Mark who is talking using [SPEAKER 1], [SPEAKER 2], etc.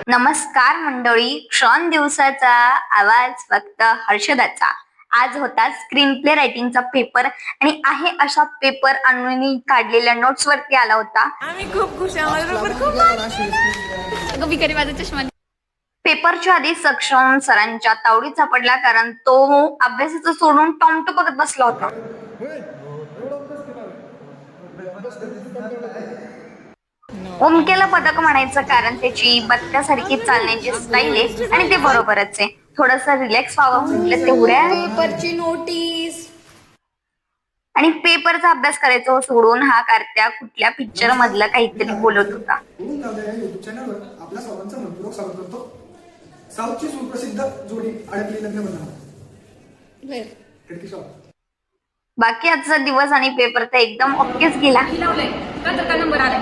[SPEAKER 1] नमस्कार मंडळी, क्षण दिवसाचा आवाज फक्त हर्षदाचा. आज होता स्क्रीन प्ले रायटिंगचा पेपर आणि आहे अशा पेपर अनुनी काढलेल्या नोट्स वरती आला होता.
[SPEAKER 2] आम्ही खूप खुश आहोत. माझा चष्मा.
[SPEAKER 1] पेपरच्या आधी सक्षम सरांच्या तावडीत सापडला, कारण तो अभ्यासाचं सोडून टॉमटो बघत बसला होता. ओमकेला पदक म्हणायचं कारण त्याची बत्त्यासारखी चालण्याची स्टाईल आहे आणि ते बरोबरच आहे. थोडस रिलॅक्स व्हावं म्हटलं तेवढ्या
[SPEAKER 2] पेपरची नोटीस
[SPEAKER 1] आणि पेपरचा अभ्यास करायचा सोडून हा कार्त्या कुठल्या पिक्चर मधला काहीतरी बोलत होता.
[SPEAKER 3] आपल्या सर्वांचं मनपूर्वक स्वागत करतो. साऊथची सुप्रसिद्ध जोडी अडकली लग्न बंधनात.
[SPEAKER 1] बाकी आजचा दिवस आणि पेपर तर एकदम ओकेच गेला.
[SPEAKER 2] नंबर आला